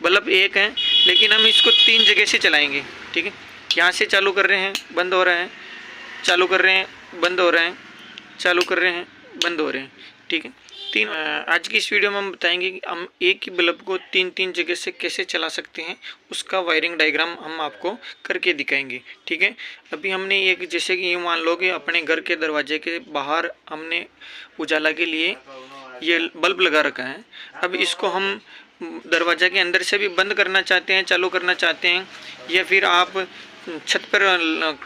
Bulb एक है, लेकिन हम इसको 3 जगह से चलाएंगे। ठीक है, यहाँ से चालू कर रहे हैं, बंद हो रहा है, चालू कर रहे हैं, बंद हो रहे हैं, चालू कर रहे हैं, बंद हो रहे हैं। ठीक है, आज की इस वीडियो में हम बताएंगे कि हम एक ही बल्ब को 3 जगह से कैसे चला सकते हैं, उसका वायरिंग डायग्राम हम आपको करके दिखाएंगे। ठीक है, अभी हमने एक, जैसे कि ये मान लो कि अपने घर के दरवाजे के बाहर हमने उजाला के लिए ये बल्ब लगा रखा है। अब इसको हम दरवाजा के अंदर से भी बंद करना चाहते हैं, चालू करना चाहते हैं, या फिर आप छत पर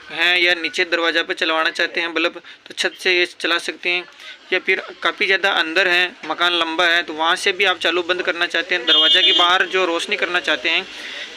हैं या नीचे दरवाज़ा पर चलवाना चाहते हैं बल्ब, तो छत से ये चला सकते हैं। या फिर काफ़ी ज़्यादा अंदर है, मकान लंबा है, तो वहाँ से भी आप चालू बंद करना चाहते हैं। दरवाज़ा के बाहर जो रोशनी करना चाहते हैं,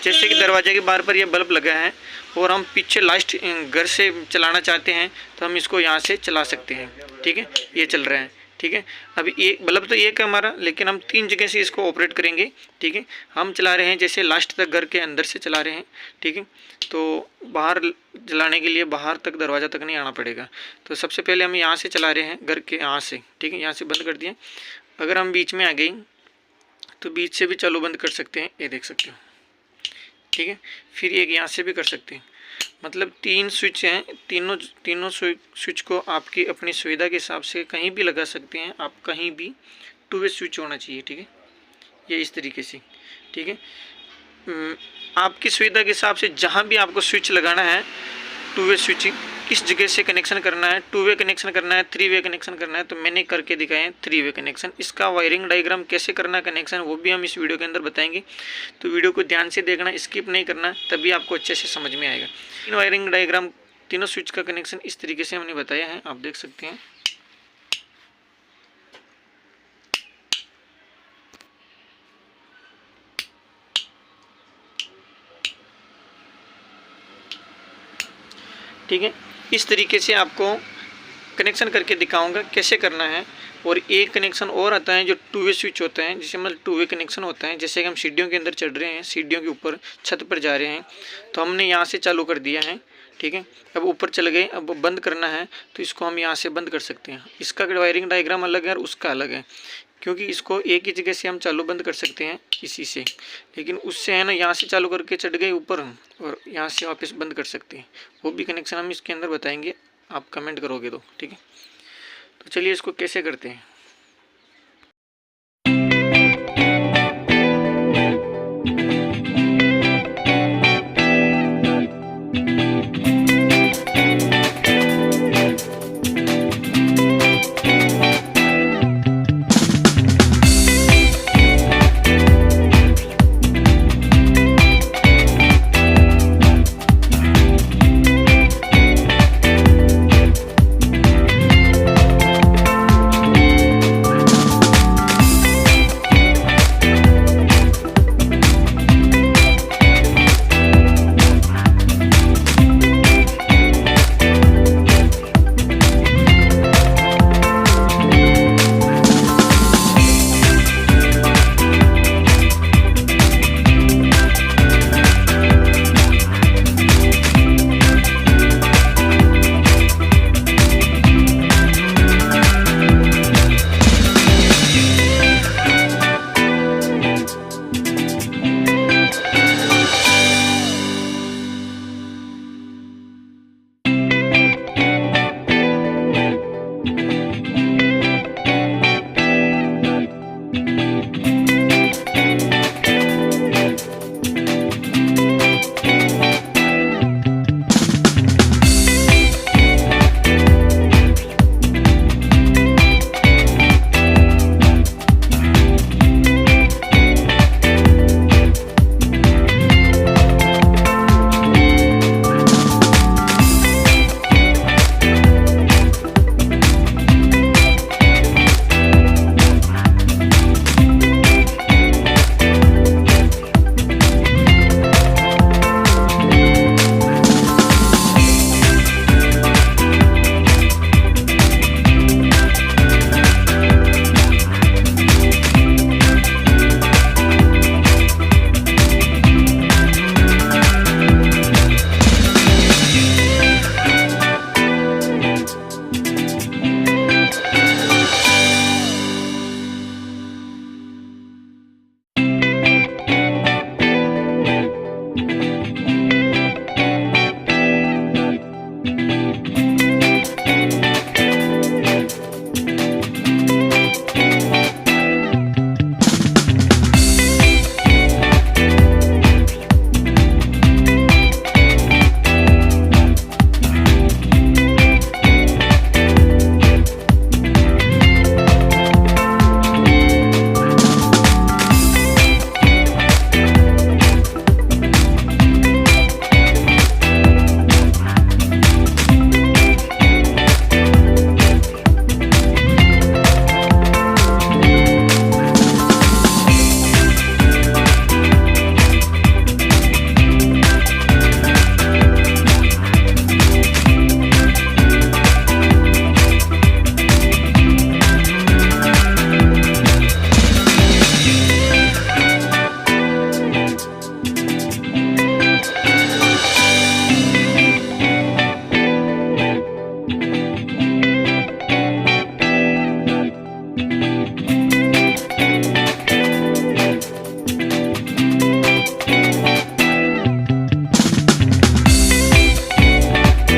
जैसे कि दरवाजे के बाहर पर ये बल्ब लगा है और हम पीछे लास्ट घर से चलाना चाहते हैं, तो हम इसको यहाँ से चला सकते हैं। ठीक है, ये चल रहा है। ठीक है, अभी एक बल्ब तो एक है हमारा, लेकिन हम 3 जगह से इसको ऑपरेट करेंगे। ठीक है, हम चला रहे हैं जैसे लास्ट तक घर के अंदर से चला रहे हैं। ठीक है, तो बाहर जलाने के लिए बाहर तक दरवाज़ा तक नहीं आना पड़ेगा। तो सबसे पहले हम यहाँ से चला रहे हैं, घर के यहाँ से। ठीक है, यहाँ से बंद कर दिया। अगर हम बीच में आ गई तो बीच से भी चालू बंद कर सकते हैं, ये देख सकते हो। ठीक है, फिर एक यहाँ से भी कर सकते हैं। मतलब 3 स्विच हैं, तीनों स्विच को आपकी अपनी सुविधा के हिसाब से कहीं भी लगा सकते हैं आप, कहीं भी 2 वे स्विच होना चाहिए। ठीक है, ये इस तरीके से। ठीक है, आपकी सुविधा के हिसाब से जहाँ भी आपको स्विच लगाना है, 2 वे स्विच किस जगह से कनेक्शन करना है, 2 वे कनेक्शन करना है, 3 वे कनेक्शन करना है, तो मैंने करके दिखाए हैं 3 वे कनेक्शन। इसका वायरिंग डायग्राम कैसे करना है कनेक्शन, वो भी हम इस वीडियो के अंदर बताएंगे। तो वीडियो को ध्यान से देखना, स्किप नहीं करना, तभी आपको अच्छे से समझ में आएगा। इन वायरिंग डायग्राम तीनों स्विच का कनेक्शन इस तरीके से हमने बताया है, आप देख सकते हैं। ठीक है, इस तरीके से आपको कनेक्शन करके दिखाऊंगा कैसे करना है। और एक कनेक्शन और आता है जो 2 वे स्विच होता है, जिसे मतलब 2 वे कनेक्शन होता है। जैसे कि हम सीढ़ियों के अंदर चढ़ रहे हैं, सीढ़ियों के ऊपर छत पर जा रहे हैं, तो हमने यहाँ से चालू कर दिया है। ठीक है, अब ऊपर चले गए, अब बंद करना है तो इसको हम यहाँ से बंद कर सकते हैं। इसका वायरिंग डायग्राम अलग है और उसका अलग है, क्योंकि इसको एक ही जगह से हम चालू बंद कर सकते हैं इसी से, लेकिन उससे है ना, यहाँ से चालू करके चढ़ गए ऊपर और यहाँ से वापस बंद कर सकते हैं। वो भी कनेक्शन हम इसके अंदर बताएंगे, आप कमेंट करोगे तो। ठीक है, तो चलिए इसको कैसे करते हैं।